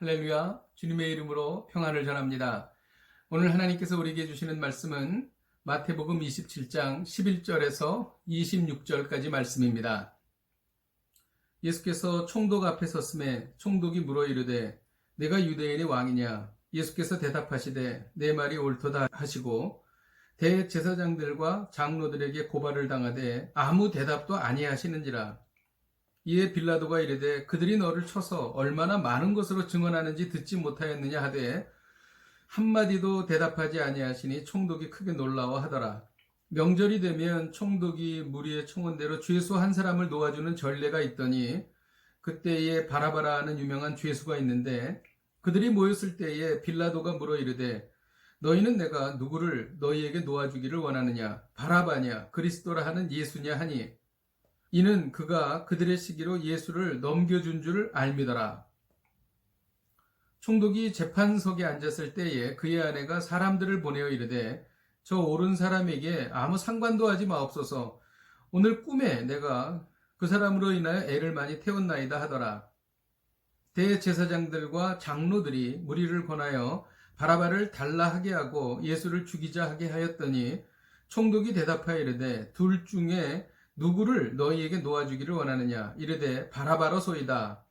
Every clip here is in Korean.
할렐루야, 주님의 이름으로 평안을 전합니다. 오늘 하나님께서 우리에게 주시는 말씀은 마태복음 27장 11절에서 26절까지 말씀입니다. 예수께서 총독 앞에 섰음에 총독이 물어 이르되 내가 유대인의 왕이냐? 예수께서 대답하시되 내 말이 옳도다 하시고 대제사장들과 장로들에게 고발을 당하되 아무 대답도 아니하시는지라. 이에 빌라도가 이르되 그들이 너를 쳐서 얼마나 많은 것으로 증언하는지 듣지 못하였느냐 하되 한마디도 대답하지 아니하시니 총독이 크게 놀라워 하더라. 명절이 되면 총독이 무리의 청원대로 죄수 한 사람을 놓아주는 전례가 있더니 그때에 바라바라 하는 유명한 죄수가 있는데 그들이 모였을 때에 빌라도가 물어 이르되 너희는 내가 누구를 너희에게 놓아주기를 원하느냐? 바라바냐? 그리스도라 하는 예수냐 하니 이는 그가 그들의 시기로 예수를 넘겨준 줄 알미더라. 총독이 재판석에 앉았을 때에 그의 아내가 사람들을 보내어 이르되 저 옳은 사람에게 아무 상관도 하지 마옵소서. 오늘 꿈에 내가 그 사람으로 인하여 애를 많이 태웠나이다 하더라. 대제사장들과 장로들이 무리를 권하여 바라바를 달라 하게 하고 예수를 죽이자 하게 하였더니 총독이 대답하여 이르되 둘 중에 누구를 너희에게 놓아주기를 원하느냐? 이르되 바라바로소이다.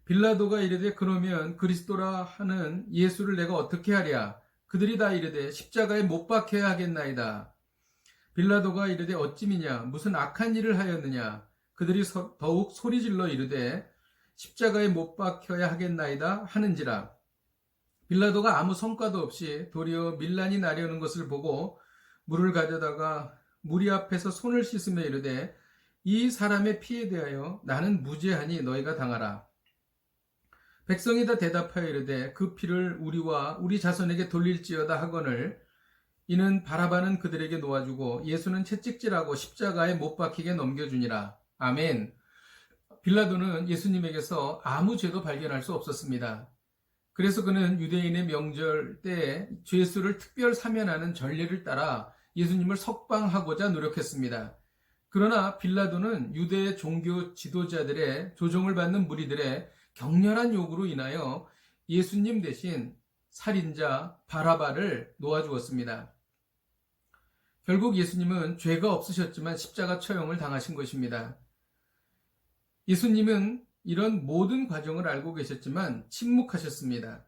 빌라도가 이르되 그러면 그리스도라 하는 예수를 내가 어떻게 하랴? 그들이 다 이르되 십자가에 못 박혀야 하겠나이다. 빌라도가 이르되 어찌미냐? 무슨 악한 일을 하였느냐? 그들이 더욱 소리질러 이르되 십자가에 못 박혀야 하겠나이다 하는지라. 빌라도가 아무 성과도 없이 도리어 밀란이 나려는 것을 보고 물을 가져다가 무리 앞에서 손을 씻으며 이르되 이 사람의 피에 대하여 나는 무죄하니 너희가 당하라. 백성이 다 대답하여 이르되 그 피를 우리와 우리 자손에게 돌릴지어다 하거늘 이는 바라바는 그들에게 놓아주고 예수는 채찍질하고 십자가에 못 박히게 넘겨주니라. 아멘. 빌라도는 예수님에게서 아무 죄도 발견할 수 없었습니다. 그래서 그는 유대인의 명절 때에 죄수를 특별 사면하는 전례를 따라 예수님을 석방하고자 노력했습니다. 그러나 빌라도는 유대 종교 지도자들의 조종을 받는 무리들의 격렬한 요구로 인하여 예수님 대신 살인자 바라바를 놓아주었습니다. 결국 예수님은 죄가 없으셨지만 십자가 처형을 당하신 것입니다. 예수님은 이런 모든 과정을 알고 계셨지만 침묵하셨습니다.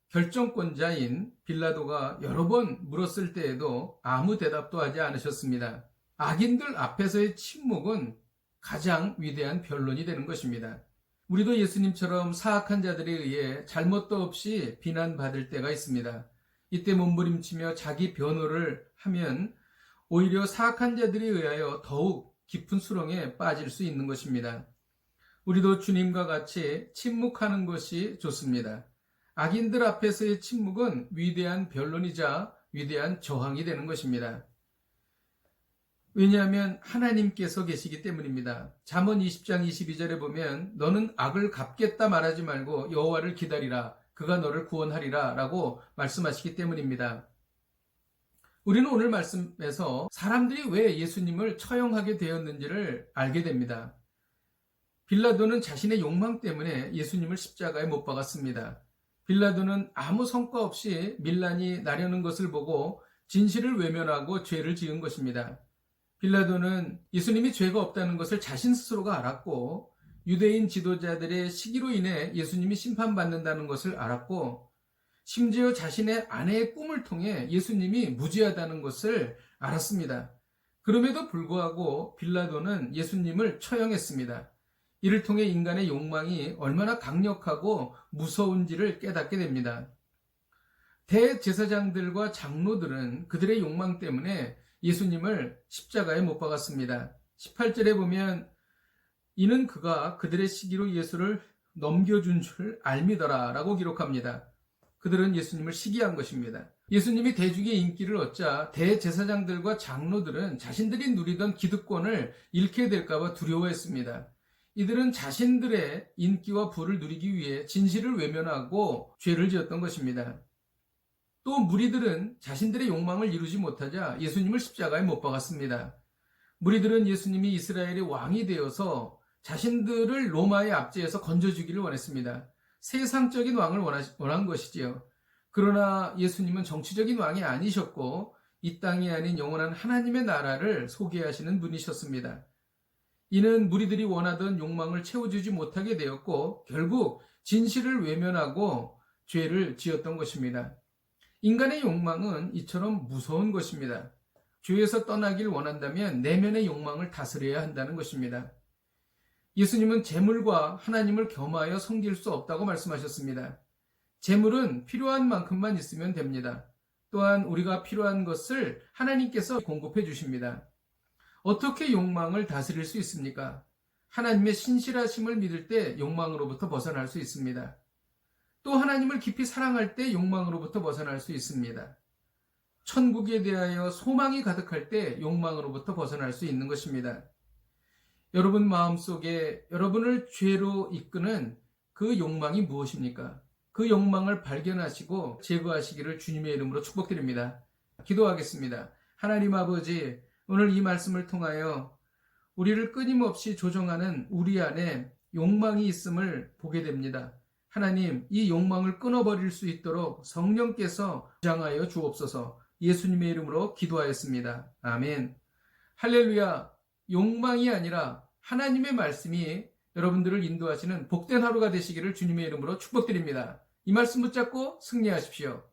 결정권자인 빌라도가 여러 번 물었을 때에도 아무 대답도 하지 않으셨습니다. 악인들 앞에서의 침묵은 가장 위대한 변론이 되는 것입니다. 우리도 예수님처럼 사악한 자들에 의해 잘못도 없이 비난받을 때가 있습니다. 이때 몸부림치며 자기 변호를 하면 오히려 사악한 자들에 의하여 더욱 깊은 수렁에 빠질 수 있는 것입니다. 우리도 주님과 같이 침묵하는 것이 좋습니다. 악인들 앞에서의 침묵은 위대한 변론이자 위대한 저항이 되는 것입니다. 왜냐하면 하나님께서 계시기 때문입니다. 잠언 20장 22절에 보면 너는 악을 갚겠다 말하지 말고 여호와를 기다리라. 그가 너를 구원하리라 라고 말씀하시기 때문입니다. 우리는 오늘 말씀에서 사람들이 왜 예수님을 처형하게 되었는지를 알게 됩니다. 빌라도는 자신의 욕망 때문에 예수님을 십자가에 못 박았습니다. 빌라도는 아무 성과 없이 밀란이 나려는 것을 보고 진실을 외면하고 죄를 지은 것입니다. 빌라도는 예수님이 죄가 없다는 것을 자신 스스로가 알았고 유대인 지도자들의 시기로 인해 예수님이 심판받는다는 것을 알았고 심지어 자신의 아내의 꿈을 통해 예수님이 무죄하다는 것을 알았습니다. 그럼에도 불구하고 빌라도는 예수님을 처형했습니다. 이를 통해 인간의 욕망이 얼마나 강력하고 무서운지를 깨닫게 됩니다. 대제사장들과 장로들은 그들의 욕망 때문에 예수님을 십자가에 못 박았습니다. 18절에 보면 이는 그가 그들의 시기로 예수를 넘겨준 줄 알미더라 라고 기록합니다. 그들은 예수님을 시기한 것입니다. 예수님이 대중의 인기를 얻자 대제사장들과 장로들은 자신들이 누리던 기득권을 잃게 될까 봐 두려워했습니다. 이들은 자신들의 인기와 부를 누리기 위해 진실을 외면하고 죄를 지었던 것입니다. 또 무리들은 자신들의 욕망을 이루지 못하자 예수님을 십자가에 못 박았습니다. 무리들은 예수님이 이스라엘의 왕이 되어서 자신들을 로마의 압제에서 건져주기를 원했습니다. 세상적인 왕을 원한 것이지요. 그러나 예수님은 정치적인 왕이 아니셨고 이 땅이 아닌 영원한 하나님의 나라를 소개하시는 분이셨습니다. 이는 무리들이 원하던 욕망을 채워주지 못하게 되었고 결국 진실을 외면하고 죄를 지었던 것입니다. 인간의 욕망은 이처럼 무서운 것입니다. 죄에서 떠나길 원한다면 내면의 욕망을 다스려야 한다는 것입니다. 예수님은 재물과 하나님을 겸하여 섬길 수 없다고 말씀하셨습니다. 재물은 필요한 만큼만 있으면 됩니다. 또한 우리가 필요한 것을 하나님께서 공급해 주십니다. 어떻게 욕망을 다스릴 수 있습니까? 하나님의 신실하심을 믿을 때 욕망으로부터 벗어날 수 있습니다. 또 하나님을 깊이 사랑할 때 욕망으로부터 벗어날 수 있습니다. 천국에 대하여 소망이 가득할 때 욕망으로부터 벗어날 수 있는 것입니다. 여러분 마음속에 여러분을 죄로 이끄는 그 욕망이 무엇입니까? 그 욕망을 발견하시고 제거하시기를 주님의 이름으로 축복드립니다. 기도하겠습니다. 하나님 아버지, 오늘 이 말씀을 통하여 우리를 끊임없이 조종하는 우리 안에 욕망이 있음을 보게 됩니다. 하나님, 이 욕망을 끊어버릴 수 있도록 성령께서 주장하여 주옵소서. 예수님의 이름으로 기도하였습니다. 아멘. 할렐루야. 욕망이 아니라 하나님의 말씀이 여러분들을 인도하시는 복된 하루가 되시기를 주님의 이름으로 축복드립니다. 이 말씀 붙잡고 승리하십시오.